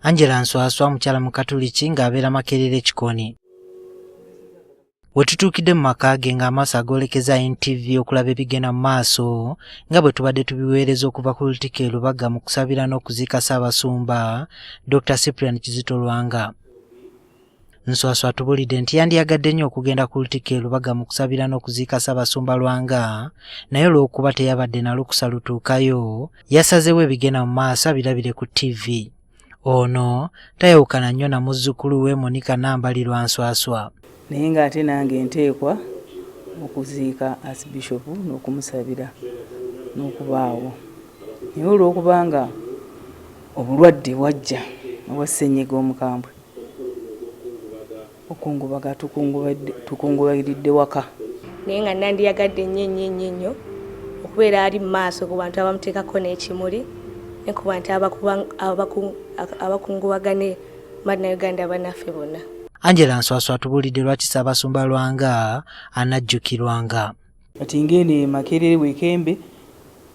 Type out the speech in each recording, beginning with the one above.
Angela Nswaswa mukyala mu Katuliki ng'abeera Makerere Kikoni. Wetutuukidde mu maka ge ng'amaaso agoolekeza NTV okulaba ebigenda mu maaso nga bwe tubadde tubiweereza okuva ku lutikko Lubaga mu kusabira n'okuziika Ssaabasumba Dr Cyprian Kizito Lwanga. Nswaswa atubulidde nti yandiyagadde nnyo okugenda ku lutikko Lubaga mu kusabira n'okuziika Ssaabasumba Lwanga, naye olw'okuba teyabadde na lukusa lutuukayo yasazeewo ebigenda mu maaso abirabire ku TV. Ono tayawukana nnyo na muzzukulu we Monica Nambalirwa Nswaswa. Naye ng'ate nange nteekwa okuziika Archbishop n'okumusabira n'okubaawo. Naye olw'okubanga obulwadde bwajja obwa ssennyiga omukambwe, okungubaga tukungubagiridde waka. Naye nga nandiyagadde nnyo okubeera ali mu maaso ku bantu abamuteekako n'ekimuli ne ku bantu abakungubagane Bannayuganda bannaffe bonna. Angela Nswaswa atubulidde lwaki Ssaabasumba Lwanga anajjukirwanga. Kati ngende Makerere Wekembe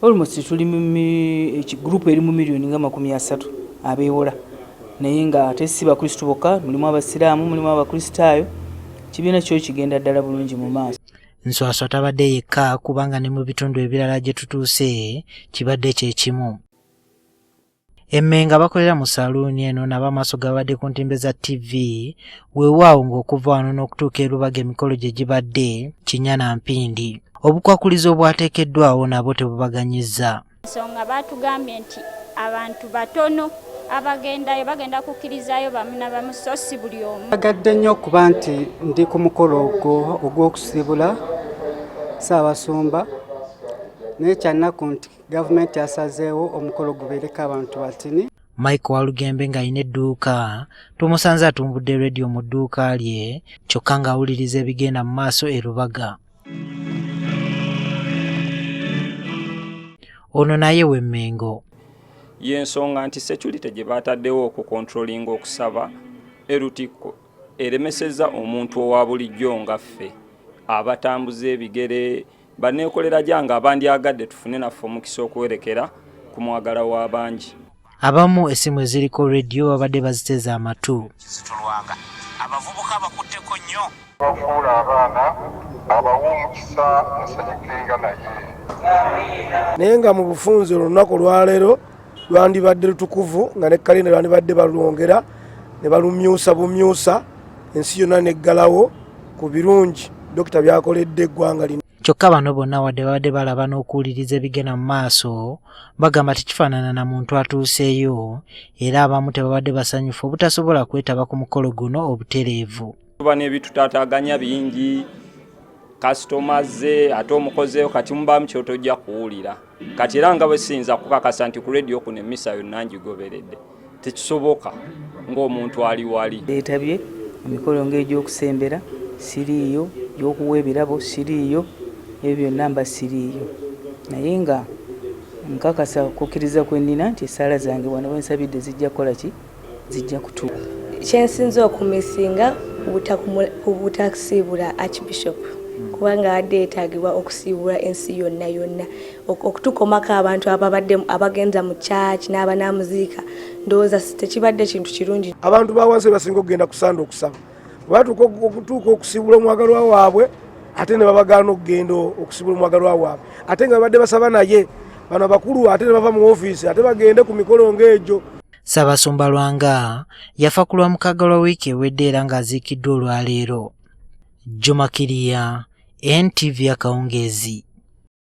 almost tuli mu group eri mu milioni nga 30 abeewola, naye nga ate si bakristo bokka, mulimu abasiraamu, mulimu abakristaayo, kibiina kyo kigenda ddala bulungi mu maaso. Nswaswa tabadde yekka kubanga ne mu bitundu ebirala gye tutuuse kibadde kye kimu. Emmenga bakolera mu saluuni eno n'abamaaso gabadde ku ntimbe za TV weewaawo ng'okuva wano n'okutuuka Lubaga emikolo gye gibadde Kinyana Mpindi. Obukwakulizo obwateekeddwawo nabo tebubaganyizza. Ensonga baatugambye nti abantu batono abagendayo bagenda kukkirizayo bamu na bamu, so si buli omu. Bagadde nnyo okuba nti ndi ku mukolo ogw'okusibula Ssaabasumba, naye kyannaku nti gavumenti yasazeewo omukolo gubeereko abantu batini. Mike Walugembe ng'alina edduuka tumusanze atumbudde leediyo mu dduuka lye kyokka ng'awuliriza ebigenda mu maaso e Lubaga. Ono naye w'emmengo. Y'ensonga nti security gye baataddewo okukontrolinga okusaba lutikko eremesezza omuntu owa bulijjo nga ffe abatambuza ebigere baneekolera gyange abandyagadde tufune naffe omukisa okuwerekera ku mwagala w'abangi. Abamu essimu eziriko leediyo babadde baziteza amatu. Kizito Lwanga abavubuka bakutteko nnyo. Bafuula abaana abawa omukisa nsanyukenga naye. Naye nga mu bufunze olunaku lwaleero lwandibadde lutukuvu nga ne kalenda lwandibadde balwongera ne balumyusa bumyusa, ensi yonna neggalawo ku birungi Dokita byakoledde eggwanga lino. Kyokka bano bonna wadde babadde balaba n'okuwuliriza ebigenda mu maaso bagamba tekifaanana na muntu atuuseeyo, era abamu tebabadde basanyufu obutasobola kwetaba ku mukolo guno obutereevu. Tuba n'ebitutaataaganya bingi, kasitomaze ate omukozeeyo kati mubaamu kyotojja kuwulira. Kati era nga bwe siyinza kukakasa nti ku leediyo kuno emmisa yonna ngigoberedde, tekisoboka ng'omuntu ali wali. Leetabye emikolo ng'egy'okusembera siriiyo, gy'okuwa ebirabo siriiyo, ebyo byonna mba siriiyo. Naye nga nkakasa kukkiriza kwe nnina nti essaala zange wano wensabidde zijja kukola ki? Zijja kutuuka. Kyensinza okumisinga obutakusiibula Archbishop kubanga adde yeetaagibwa okusiibula ensi yonna okutukomako abantu abagenza mu church n'abanamuziika. Ndowooza tekibadde kintu kirungi. Abantu bawansi basinga okugenda kusanda okusaba, batuuka okutuuka okusiibula omwagalwa waabwe ate ne babagaana okugenda okusibula omwagalwa waabwe, ate nga babadde basaba naye bano abakulu ate ne bava mu ofiisi ate bagende ku mikolo ng'egyo. Ssaabasumba Lwanga yafa ku Lwamukaaga lwa wiiki ewedde era ng'aziikiddwa olwaleero. Juma Kiriya, NTV Akawungeezi.